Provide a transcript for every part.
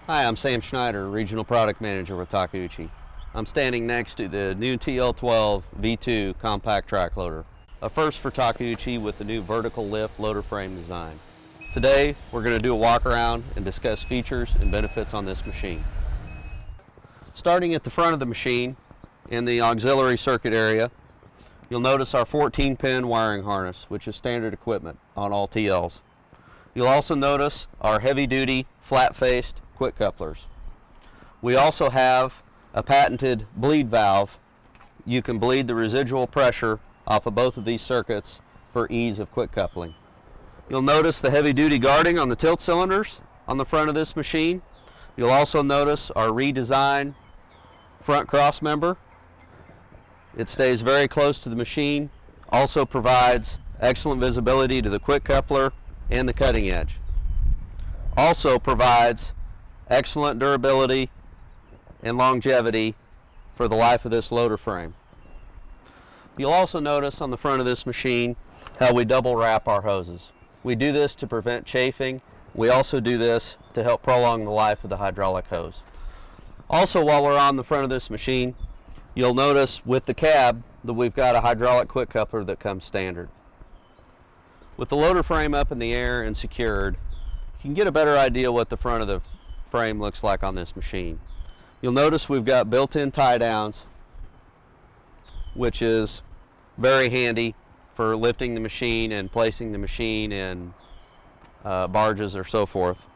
Hi, I'm Sam Schneider, Regional Product Manager with Takeuchi. I'm standing next to the new TL12v2 compact track loader, a first for Takeuchi with the new vertical lift loader frame design. Today, we're going to do a walk around and discuss features and benefits on this machine. Starting at the front of the machine, in the auxiliary circuit area, you'll notice our 14-pin wiring harness, which is standard equipment on all TLs. You'll also notice our heavy-duty, flat-faced quick couplers. We also have a patented bleed valve. You can bleed the residual pressure off of both of these circuits for ease of quick coupling. You'll notice the heavy-duty guarding on the tilt cylinders on the front of this machine. You'll also notice our redesigned front cross member. It stays very close to the machine, also provides excellent visibility to the quick coupler and the cutting edge. Also provides excellent durability and longevity for the life of this loader frame. You'll also notice on the front of this machine how we double wrap our hoses. We do this to prevent chafing. We also do this to help prolong the life of the hydraulic hose. Also, while we're on the front of this machine, you'll notice with the cab that we've got a hydraulic quick coupler that comes standard. With the loader frame up in the air and secured, you can get a better idea what the front of the frame looks like on this machine. You'll notice we've got built-in tie downs, which is very handy for lifting the machine and placing the machine in barges or so forth.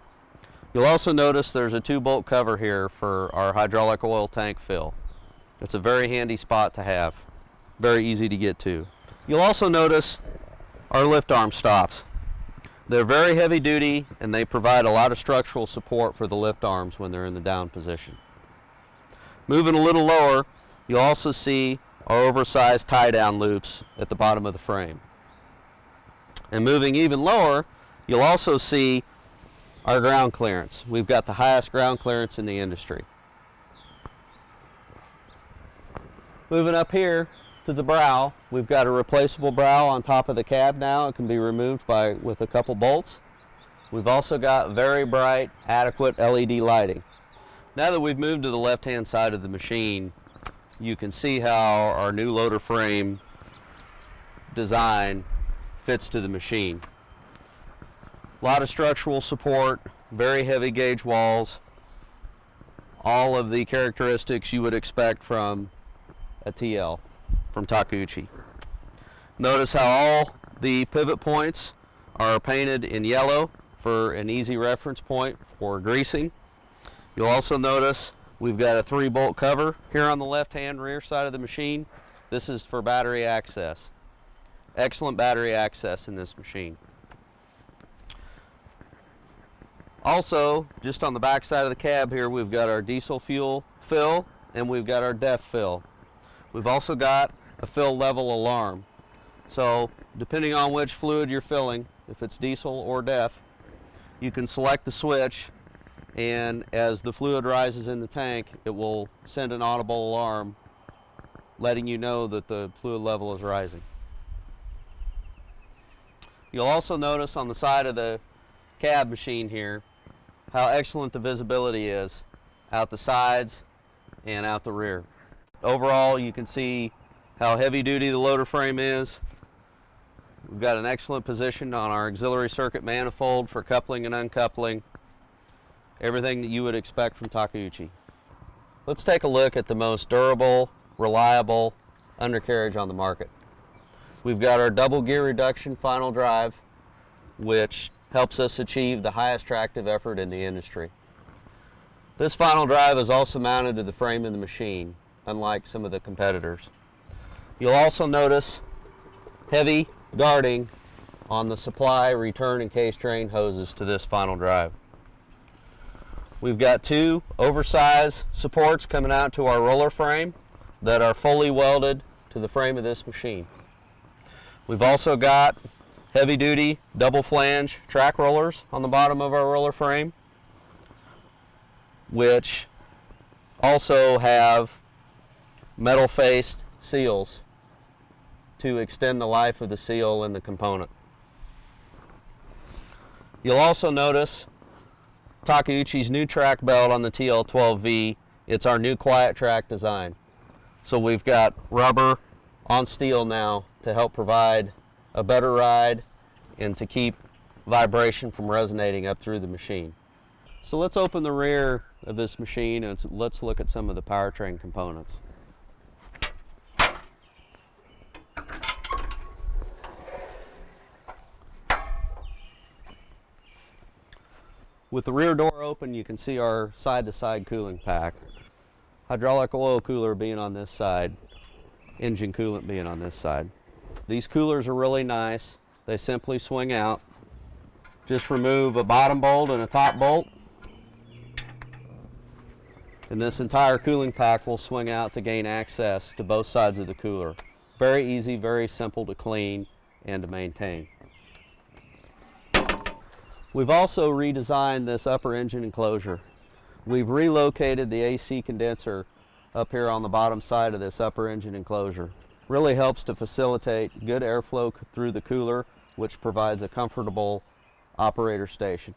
You'll also notice there's a 2-bolt cover here for our hydraulic oil tank fill. It's a very handy spot to have, very easy to get to. You'll also notice our lift arm stops. They're very heavy duty and they provide a lot of structural support for the lift arms when they're in the down position. Moving a little lower, you'll also see our oversized tie down loops at the bottom of the frame. And moving even lower, you'll also see our ground clearance. We've got the highest ground clearance in the industry. Moving up here to the brow, we've got a replaceable brow on top of the cab now. It can be removed with a couple bolts. We've also got very bright, adequate LED lighting. Now that we've moved to the left-hand side of the machine, you can see how our new loader frame design fits to the machine. A lot of structural support, very heavy gauge walls, all of the characteristics you would expect from a TL from Takeuchi. Notice how all the pivot points are painted in yellow for an easy reference point for greasing. You'll also notice we've got a 3-bolt cover here on the left-hand rear side of the machine. This is for battery access. Excellent battery access in this machine. Also, just on the back side of the cab here, we've got our diesel fuel fill and we've got our DEF fill. We've also got a fill level alarm. So depending on which fluid you're filling, if it's diesel or DEF, you can select the switch, and as the fluid rises in the tank, it will send an audible alarm letting you know that the fluid level is rising. You'll also notice on the side of the cab machine here how excellent the visibility is out the sides and out the rear. Overall, you can see how heavy duty the loader frame is. We've got an excellent position on our auxiliary circuit manifold for coupling and uncoupling. Everything that you would expect from Takeuchi. Let's take a look at the most durable, reliable undercarriage on the market. We've got our double gear reduction final drive, which helps us achieve the highest tractive effort in the industry. This final drive is also mounted to the frame of the machine, unlike some of the competitors. You'll also notice heavy guarding on the supply, return, and case drain hoses to this final drive. We've got 2 oversized supports coming out to our roller frame that are fully welded to the frame of this machine. We've also got heavy-duty double flange track rollers on the bottom of our roller frame, which also have metal-faced seals to extend the life of the seal in the component. You'll also notice Takeuchi's new track belt on the TL12V. It's our new quiet track design. So we've got rubber on steel now to help provide a better ride and to keep vibration from resonating up through the machine. So let's open the rear of this machine and let's look at some of the powertrain components. With the rear door open, you can see our side-to-side cooling pack. Hydraulic oil cooler being on this side, engine coolant being on this side. These coolers are really nice. They simply swing out. Just remove a bottom bolt and a top bolt, and this entire cooling pack will swing out to gain access to both sides of the cooler. Very easy, very simple to clean and to maintain. We've also redesigned this upper engine enclosure. We've relocated the AC condenser up here on the bottom side of this upper engine enclosure. Really helps to facilitate good airflow through the cooler, which provides a comfortable operator station.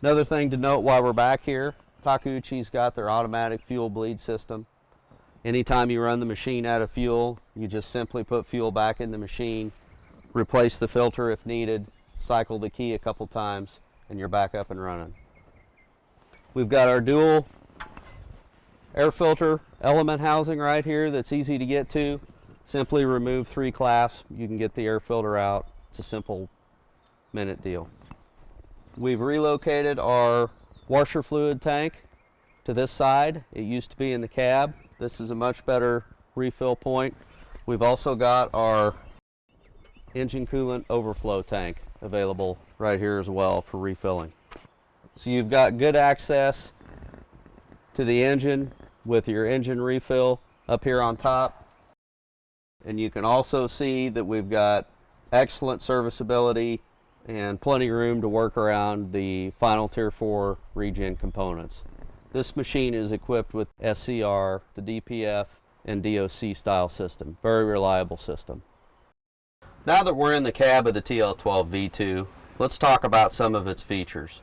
Another thing to note while we're back here, Takeuchi's got their automatic fuel bleed system. Anytime you run the machine out of fuel, you just simply put fuel back in the machine, replace the filter if needed, cycle the key a couple times, and you're back up and running. We've got our dual air filter element housing right here that's easy to get to. Simply remove 3 clasps, you can get the air filter out. It's a simple minute deal. We've relocated our washer fluid tank to this side. It used to be in the cab. This is a much better refill point. We've also got our engine coolant overflow tank available right here as well for refilling. So you've got good access to the engine with your engine refill up here on top. And you can also see that we've got excellent serviceability and plenty of room to work around the final Tier 4 regen components. This machine is equipped with SCR, the DPF, and DOC style system. Very reliable system. Now that we're in the cab of the TL12v2, let's talk about some of its features.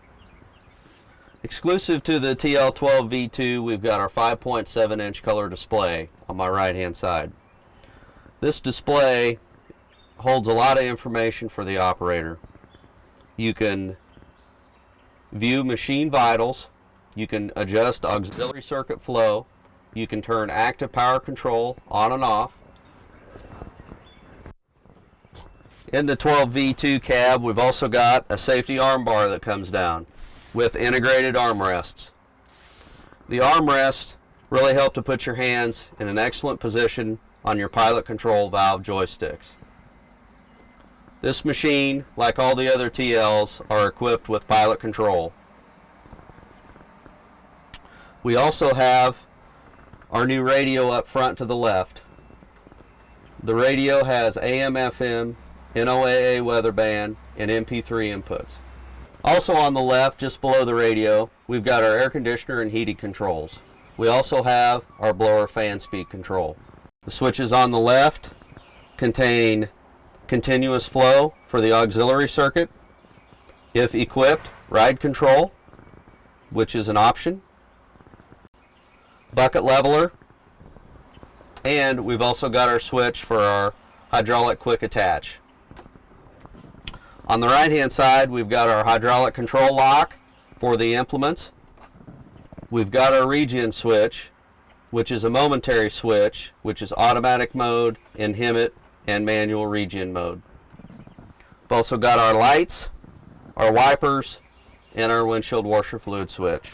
Exclusive to the TL12v2, we've got our 5.7-inch color display on my right-hand side. This display holds a lot of information for the operator. You can view machine vitals, you can adjust auxiliary circuit flow, you can turn active power control on and off. In the 12v2 cab, we've also got a safety arm bar that comes down with integrated armrests. The armrests really help to put your hands in an excellent position on your pilot control valve joysticks. This machine, like all the other TLs, are equipped with pilot control. We also have our new radio up front to the left. The radio has AM, FM, NOAA weather band, and MP3 inputs. Also on the left, just below the radio, we've got our air conditioner and heating controls. We also have our blower fan speed control. The switches on the left contain continuous flow for the auxiliary circuit. If equipped, ride control, which is an option. Bucket leveler. And we've also got our switch for our hydraulic quick attach. On the right hand side, we've got our hydraulic control lock for the implements. We've got our regen switch, which is a momentary switch, which is automatic mode, inhibit, and manual regen mode. We've also got our lights, our wipers, and our windshield washer fluid switch.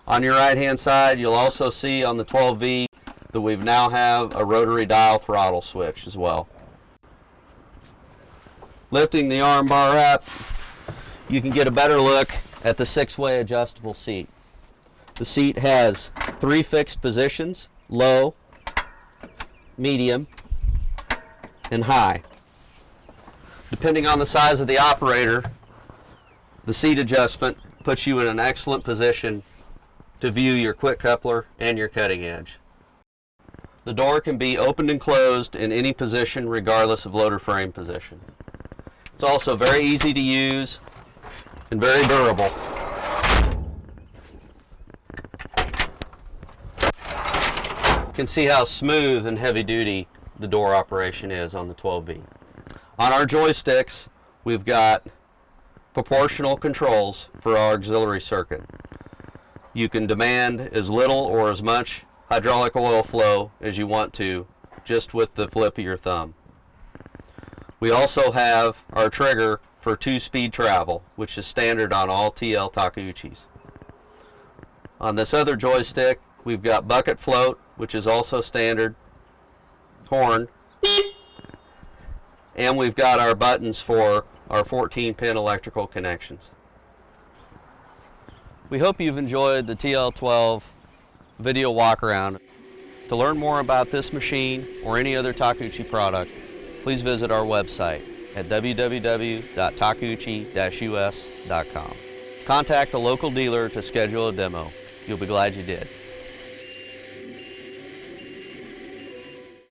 On your right hand side, you'll also see on the 12V that we now have a rotary dial throttle switch as well. Lifting the arm bar up, you can get a better look at the 6-way adjustable seat. The seat has 3 fixed positions: low, medium, and high. Depending on the size of the operator, the seat adjustment puts you in an excellent position to view your quick coupler and your cutting edge. The door can be opened and closed in any position regardless of loader frame position. It's also very easy to use and very durable. You can see how smooth and heavy duty the door operation is on the 12V. On our joysticks, we've got proportional controls for our auxiliary circuit. You can demand as little or as much hydraulic oil flow as you want to, just with the flip of your thumb. We also have our trigger for 2-speed travel, which is standard on all TL Takeuchis. On this other joystick, we've got bucket float, which is also standard, horn, and we've got our buttons for our 14-pin electrical connections. We hope you've enjoyed the TL12 video walk-around. To learn more about this machine or any other Takeuchi product, please visit our website at www.takeuchi-us.com. Contact a local dealer to schedule a demo. You'll be glad you did.